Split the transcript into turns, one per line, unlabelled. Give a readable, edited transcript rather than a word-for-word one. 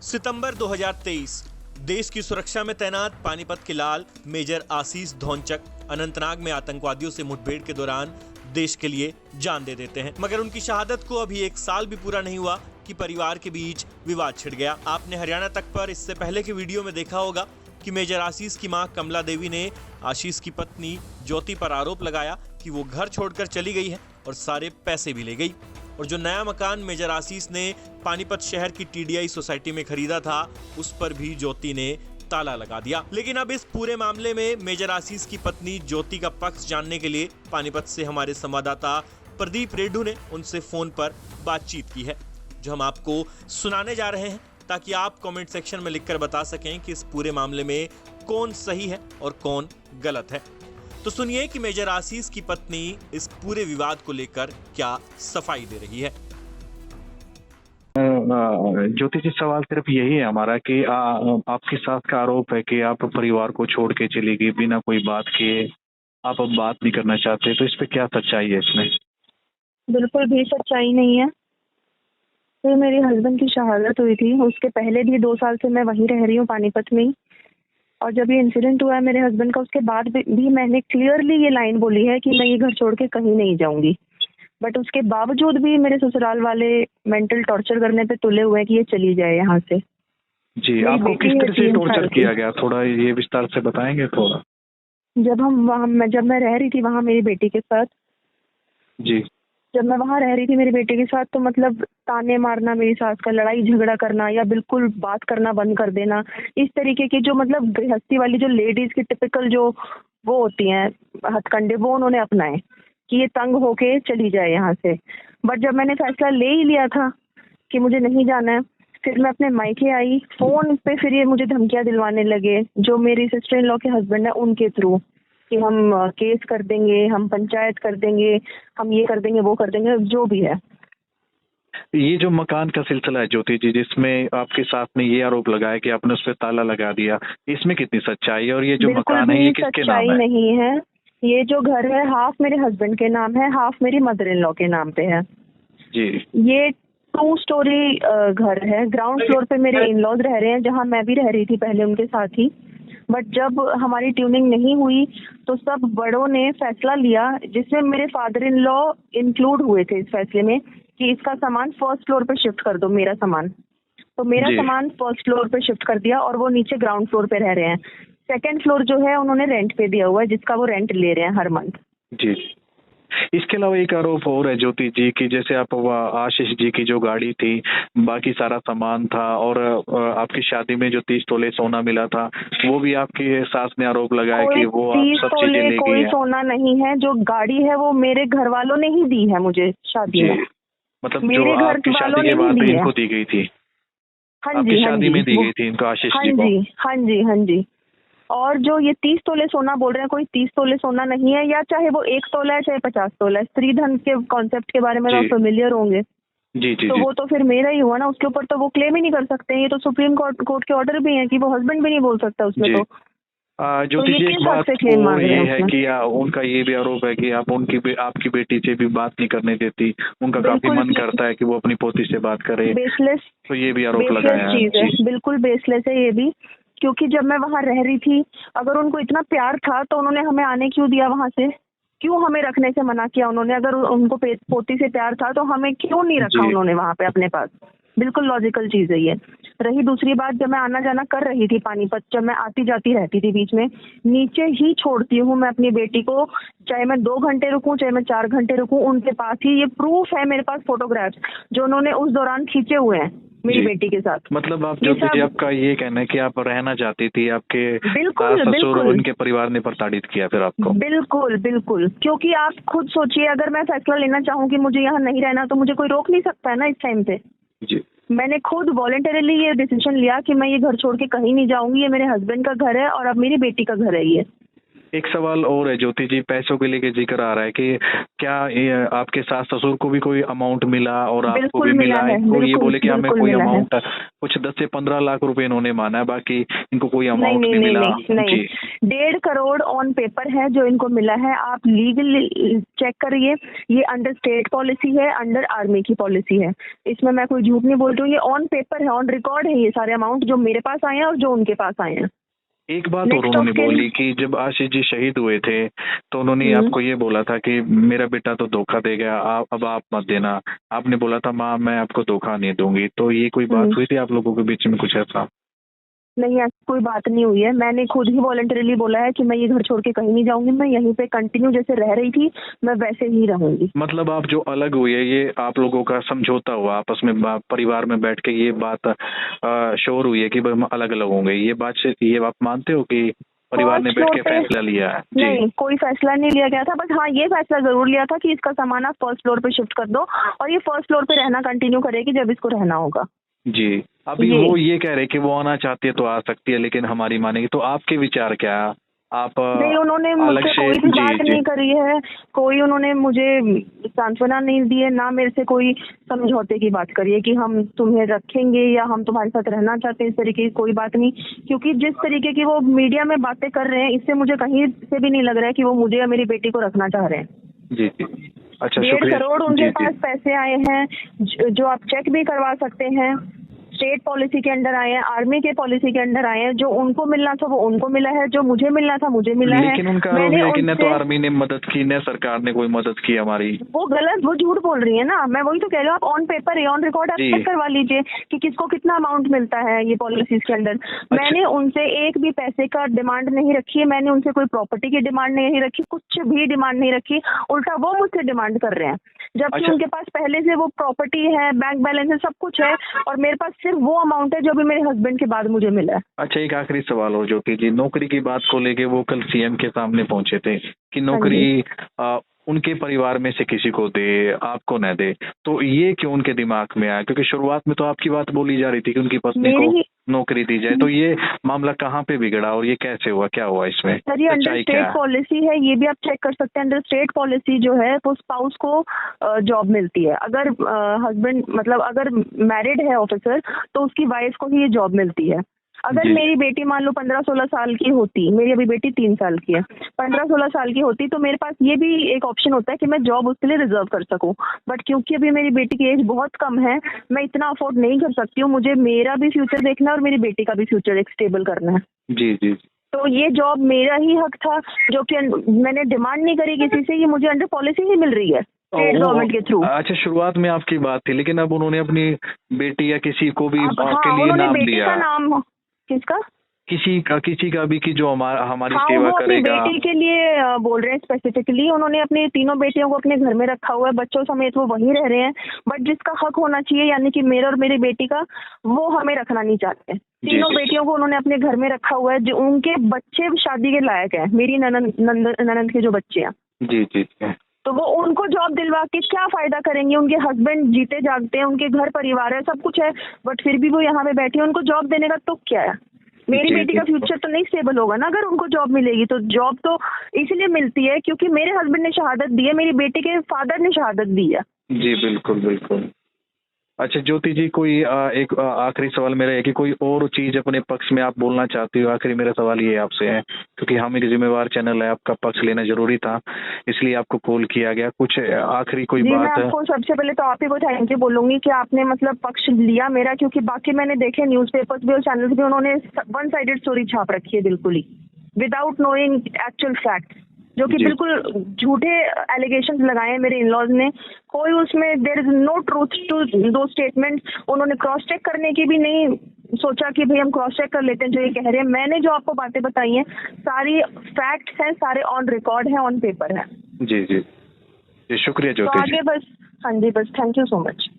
सितंबर 2023 देश की सुरक्षा में तैनात पानीपत के लाल मेजर आशीष धोनचक अनंतनाग में आतंकवादियों से मुठभेड़ के दौरान देश के लिए जान दे देते हैं, मगर उनकी शहादत को अभी 1 साल भी पूरा नहीं हुआ कि परिवार के बीच विवाद छिड़ गया। आपने हरियाणा तक पर इससे पहले के वीडियो में देखा होगा कि मेजर आशीष की मां कमला देवी ने आशीष की पत्नी ज्योति पर आरोप लगाया कि वो घर छोड़कर चली गई है और सारे पैसे भी ले गई। और जो नया मकान मेजर आशीष ने पानीपत शहर की टीडीआई सोसाइटी में खरीदा था, उस पर भी ज्योति ने ताला लगा दिया। लेकिन अब इस पूरे मामले में मेजर आशीष की पत्नी ज्योति का पक्ष जानने के लिए पानीपत से हमारे संवाददाता प्रदीप रेड्डू ने उनसे फोन पर बातचीत की है, जो हम आपको सुनाने जा रहे हैं, ताकि आप कमेंट सेक्शन में लिखकर बता सकें कि इस पूरे मामले में कौन सही है और कौन गलत है। तो सुनिए कि मेजर आशीष की पत्नी इस पूरे विवाद को लेकर क्या सफाई दे रही है।
ज्योति जी, सवाल सिर्फ यही है हमारा कि आपकी सास का आरोप है कि आप परिवार को छोड़ के चली गई बिना कोई बात किए, आप अब बात नहीं करना चाहते, तो इस पे क्या सच्चाई है इसमें?
बिल्कुल भी सच्चाई नहीं है। तो मेरे हस्बैंड की शहादत हुई थी, उसके पहले भी 2 साल से मैं वहीं रह रही हूँ पानीपत में ही। और जब ये इंसिडेंट हुआ है मेरे हस्बैंड का, उसके बाद भी मैंने क्लियरली ये लाइन बोली है कि मैं ये घर छोड़ के कहीं नहीं जाऊंगी। बट उसके बावजूद भी मेरे ससुराल वाले मेंटल टॉर्चर करने पे तुले हुए हैं कि ये चली जाए यहाँ से।
जी, आपको किस तरह से टॉर्चर किया गया, थोड़ा ये विस्तार से बताएंगे थोड़ा?
जब मैं रह रही थी वहाँ मेरी बेटी के साथ,
जी,
जब मैं वहाँ रह रही थी मेरी बेटी के साथ, तो मतलब ताने मारना मेरी सास का, लड़ाई झगड़ा करना या बिल्कुल बात करना बंद कर देना, इस तरीके की जो मतलब गृहस्थी वाली जो लेडीज की टिपिकल जो वो होती हैं हथकंडे, वो उन्होंने अपनाए कि ये तंग होके चली जाए यहाँ से। बट जब मैंने फैसला ले ही लिया था कि मुझे नहीं जाना है, फिर मैं अपने मायके आई, फोन पे फिर ये मुझे धमकियां दिलवाने लगे, जो मेरी सिस्टर इन लॉ के हस्बैंड है उनके थ्रू, कि हम केस कर देंगे, हम पंचायत कर देंगे, हम ये कर देंगे, वो कर देंगे, जो भी है।
ये जो मकान का सिलसिला है ज्योति जी, जिसमें आपके साथ ने ये आरोप लगाया कि आपने उस पर ताला लगा दिया, इसमें कितनी सच्चाई है? और ये जो मकान है ये किसके नाम है?
नहीं है। ये जो घर है हाफ मेरे हस्बैंड के नाम है, हाफ मेरी मदर इन लॉ के नाम पे है।
जी,
ये 2 स्टोरी घर है। ग्राउंड फ्लोर पे मेरे इन लॉज रह रहे हैं, जहाँ मैं भी रह रही थी पहले उनके साथ ही। बट जब हमारी ट्यूनिंग नहीं हुई तो सब बड़ों ने फैसला लिया, जिसमें मेरे फादर इन लॉ इंक्लूड हुए थे इस फैसले में, कि इसका सामान 1st फ्लोर पे शिफ्ट कर दो, मेरा सामान। तो मेरा सामान 1st फ्लोर पे शिफ्ट कर दिया और वो नीचे ग्राउंड फ्लोर पे रह रहे हैं। 2nd फ्लोर जो है उन्होंने रेंट पे दिया हुआ है, जिसका वो रेंट ले रहे हैं हर मंथ।
जी। इसके अलावा एक आरोप और है ज्योति जी कि जैसे आप आशीष जी की जो गाड़ी थी, बाकी सारा सामान था, और आपकी शादी में जो 30 तोले सोना मिला था, वो भी आपकी सास ने आरोप लगाया कि वो आप सब चीजें ले गई है।
कोई सोना नहीं है। जो गाड़ी है वो मेरे घर वालों ने ही दी है मुझे शादी में।
मतलब जो आपकी शादी के बाद इनको दी गई थी?
हाँ जी,
आपकी शादी में दी गई थी इनको, आशीष जी को?
हाँ जी, हाँ जी। और जो ये 30 तोले सोना बोल रहे हैं, कोई 30 तोले सोना नहीं है, या चाहे वो 1 तोला है चाहे 50 तोला है। स्त्री धन के कॉन्सेप्ट के बारे में आप फेमिलियर होंगे।
जी जी।
तो वो तो फिर मेरा ही हुआ ना, उसके ऊपर तो वो क्लेम ही नहीं कर सकते हैं। ये तो सुप्रीम कोर्ट के ऑर्डर भी हैं कि वो हस्बैंड भी नहीं बोल सकता उसमें। तो
ज्योति जी, एक बात और ये है कि उनका ये भी आरोप है कि आप आपकी बेटी से भी बात नहीं करने देती, उनका काफी मन करता है कि वो अपनी पोती से बात करे।
बेसलेस,
तो ये भी आरोप लगाया है।
बिल्कुल बेसलेस है ये भी, क्योंकि जब मैं वहाँ रह रही थी, अगर उनको इतना प्यार था तो उन्होंने हमें आने क्यों दिया वहाँ से? क्यों हमें रखने से मना किया उन्होंने? अगर उनको पोती से प्यार था तो हमें क्यों नहीं रखा उन्होंने वहाँ पे अपने पास? बिल्कुल लॉजिकल चीज है ये। रही दूसरी बात, जब मैं आना जाना कर रही थी पानीपत, जब मैं आती जाती रहती थी बीच में, नीचे ही छोड़ती हूँ मैं अपनी बेटी को, चाहे मैं 2 घंटे रुकूं चाहे मैं 4 घंटे रुकूं, उनके पास ही। ये प्रूफ है मेरे पास, फोटोग्राफ्स जो उन्होंने उस दौरान खींचे हुए हैं मेरी बेटी के साथ।
मतलब आप ज्योति जी, आपका ये कहना है कि आप रहना चाहती थी, आपके ससुर उनके परिवार ने प्रताड़ित किया फिर आपको?
बिल्कुल बिल्कुल, क्योंकि आप खुद सोचिए, अगर मैं फैसला लेना चाहूँ कि मुझे यहाँ नहीं रहना, तो मुझे कोई रोक नहीं सकता है ना इस टाइम पे।
जी।
मैंने खुद वॉलंटरीली ये डिसीजन लिया कि मैं ये घर छोड़ के कहीं नहीं जाऊंगी। ये मेरे हस्बैंड का घर है और अब मेरी बेटी का घर है ये।
एक सवाल और है ज्योति जी, पैसों के लेके जिक्र आ रहा है कि क्या ये आपके सास ससुर को भी कोई अमाउंट मिला और आपको
बिल्कुल
भी
मिला
मिला है?
है,
कोई ये
बिल्कुल
बोले कि हमें
बिल्कुल
कोई
मिला है।
अमाउंट कुछ 10 से 15 लाख रुपए इन्होंने माना है, बाकी इनको कोई
नहीं
अमाउंट
नहीं
भी
नहीं
मिला?
नहीं,
जी
1.5 करोड़ ऑन पेपर है जो इनको मिला है। आप लीगल चेक करिए, ये अंडर स्टेट पॉलिसी है, अंडर आर्मी की पॉलिसी है। इसमें मैं कोई झूठ नहीं बोल रही हूँ, ये ऑन पेपर है, ऑन रिकॉर्ड है ये सारे अमाउंट जो मेरे पास आए हैं और जो उनके पास आए हैं।
एक बात और
नेक्स्ट
उन्होंने
ऑफ किन।
बोली कि जब आशीष जी शहीद हुए थे तो उन्होंने आपको ये बोला था कि मेरा बेटा तो धोखा दे गया, अब आप मत देना। आपने बोला था माँ मैं आपको धोखा नहीं दूंगी, तो ये कोई बात हुई थी आप लोगों के बीच में कुछ ऐसा?
नहीं, ऐसी कोई बात नहीं हुई है। मैंने खुद ही वॉलंटरीली बोला है कि मैं ये घर छोड़ के कहीं नहीं जाऊंगी, मैं यहीं पे कंटिन्यू जैसे रह रही थी मैं वैसे ही रहूंगी।
मतलब आप जो अलग हुए ये आप लोगों का समझौता हुआ आपस में, परिवार में बैठ के ये बात शोर हुई है कि भाई हम अलग अलग होंगे, ये बात से ये आप मानते हो कि परिवार ने
फर्स्ट
बैठ
फ्लोर
के
पे
फैसला लिया है? जी
नहीं, कोई फैसला नहीं लिया गया था, बस हाँ ये फैसला जरूर लिया था कि इसका सामान आप फर्स्ट फ्लोर पे शिफ्ट कर दो और ये फर्स्ट फ्लोर पे रहना कंटिन्यू करेगी जब इसको रहना होगा।
जी। अभी
ये
वो ये कह रहे कि वो आना चाहती है तो आ सकती है लेकिन हमारी मानेगी, तो आपके विचार क्या है? आप
नहीं, उन्होंने
अलग
मुझसे
से?
कोई भी
जी
बात
जी
नहीं करी है, कोई उन्होंने मुझे सांत्वना नहीं दी है, ना मेरे से कोई समझौते की बात करी है कि हम तुम्हें रखेंगे या हम तुम्हारे साथ रहना चाहते हैं, इस तरीके की कोई बात नहीं। क्योंकि जिस तरीके की वो मीडिया में बातें कर रहे हैं इससे मुझे कहीं से भी नहीं लग रहा है कि वो मुझे या मेरी बेटी को रखना चाह रहे हैं।
जी जी। अच्छा
1.5
शुक्रिया।
करोड़
जी
उनके
जी
पास पैसे आए हैं जो आप चेक भी करवा सकते हैं, स्टेट पॉलिसी के अंडर आए हैं, आर्मी के पॉलिसी के अंडर आए हैं। जो उनको मिलना था वो उनको मिला है, जो मुझे मिलना था मुझे मिला है।
लेकिन उनका आरोप
मैंने
है कि न तो
उनसे
आर्मी ने मदद की न सरकार ने कोई मदद की हमारी।
वो गलत, वो झूठ बोल रही है ना, मैं वही तो कह रही हूँ। आप ऑन पेपर है, ऑन रिकॉर्ड आप
जी।
चेक करवा लीजिए कि किसको कितना अमाउंट मिलता है ये पॉलिसीज के अंडर। मैंने उनसे एक भी पैसे का डिमांड नहीं रखी है, मैंने उनसे कोई प्रॉपर्टी की डिमांड नहीं रखी, कुछ भी डिमांड नहीं रखी, उल्टा वो मुझसे डिमांड कर रहे हैं जबकि
अच्छा।
उनके पास पहले से वो प्रॉपर्टी है, बैंक बैलेंस है, सब कुछ है और मेरे पास सिर्फ वो अमाउंट है जो भी मेरे हस्बैंड के बाद मुझे मिला है।
अच्छा एक आखिरी सवाल और ज्योति जी, नौकरी की बात को लेके वो कल सीएम के सामने पहुंचे थे कि नौकरी उनके परिवार में से किसी को दे, आपको न दे, तो ये क्यों उनके दिमाग में आया? क्योंकि शुरुआत में तो आपकी बात बोली जा रही थी कि उनकी पत्नी को
मेरी
नौकरी दी जाए, तो ये मामला कहाँ पे बिगड़ा और ये कैसे हुआ, क्या हुआ इसमें?
सर ये अंडर
सच्चाई क्या
स्टेट
है?
पॉलिसी है, ये भी आप चेक कर सकते हैं। अंडर स्टेट पॉलिसी जो है वो स्पाउस को जॉब मिलती है। अगर हस्बैंड मतलब अगर मैरिड है ऑफिसर तो उसकी वाइफ को ही ये जॉब मिलती है। अगर
जी।
मेरी बेटी मान लो 15-16 साल की होती, मेरी अभी बेटी 3 साल की है, 15-16 साल की होती तो मेरे पास ये भी एक ऑप्शन होता है कि मैं जॉब उसके लिए रिजर्व कर सकूं। बट क्योंकि अभी मेरी बेटी की एज बहुत कम है, मैं इतना अफोर्ड नहीं कर सकती हूँ। मुझे मेरा भी फ्यूचर देखना है और मेरी बेटी का भी फ्यूचर एक स्टेबल करना है।
जी जी।
तो ये जॉब मेरा ही हक था जो कि मैंने डिमांड नहीं करी किसी से, ये मुझे अंडर पॉलिसी ही मिल रही है स्टेट गवर्नमेंट के थ्रू।
अच्छा शुरुआत में आपकी बात थी लेकिन अब उन्होंने अपनी बेटी या किसी को भी
हाँ,
आपके लिए
उन्होंने
नाम
बेटी
दिया?
का नाम किसका?
किसी का भी कि जो हमारी
हाँ,
सेवा
वो अपनी
करेगा।
बेटी के लिए बोल रहे हैं स्पेसिफिकली। उन्होंने अपनी तीनों बेटियों को अपने घर में रखा हुआ है, बच्चों समेत वो वहीं रह रहे हैं। बट जिसका हक होना चाहिए यानी कि मेरा और मेरी बेटी का, वो हमें रखना नहीं चाहते। तीनों बेटियों को उन्होंने अपने घर में रखा हुआ है, जो उनके बच्चे शादी के लायक है, मेरी ननंद के जो बच्चे हैं।
जी जी जी।
तो वो उनको जॉब दिलवा के क्या फायदा करेंगे? उनके हस्बैंड जीते जागते हैं, उनके घर परिवार है, सब कुछ है, बट फिर भी वो यहाँ पे बैठी है। उनको जॉब देने का तो क्या है? मेरी
जी,
बेटी
जी।
का फ्यूचर तो नहीं स्टेबल होगा ना अगर उनको जॉब मिलेगी। तो जॉब तो इसलिए मिलती है क्योंकि मेरे हस्बैंड ने शहादत दी है, मेरी बेटी के फादर ने शहादत दी है।
जी बिल्कुल बिल्कुल। अच्छा ज्योति जी, कोई एक आखिरी सवाल मेरा है कि कोई और चीज अपने पक्ष में आप बोलना चाहती हो? आखिरी मेरा सवाल ये आपसे है क्योंकि हम एक जिम्मेवार चैनल है, आपका पक्ष लेना जरूरी था इसलिए आपको कॉल किया गया। कुछ आखिरी कोई
जी, मैं
बात है?
आपको सबसे पहले तो आप ही को थैंक यू बोलूंगी कि आपने मतलब पक्ष लिया मेरा, क्योंकि बाकी मैंने देखे न्यूज़पेपर्स भी और चैनल्स भी, उन्होंने वन साइडेड स्टोरी छाप रखी है बिल्कुल ही विदाउट नोइंग एक्चुअल फैक्ट, जो कि
जी।
बिल्कुल झूठे एलिगेशंस लगाए हैं मेरे इन-लॉज ने। कोई उसमें there is no truth to those statements. उन्होंने क्रॉस चेक करने की भी नहीं सोचा कि भाई हम क्रॉस चेक कर लेते हैं जो ये कह रहे हैं। मैंने जो आपको बातें बताई हैं सारी फैक्ट्स हैं, सारे ऑन रिकॉर्ड हैं, ऑन पेपर है।
जी जी जी, शुक्रिया
तो
ज्योति जी।
आगे बस, हाँ जी, बस थैंक यू सो मच।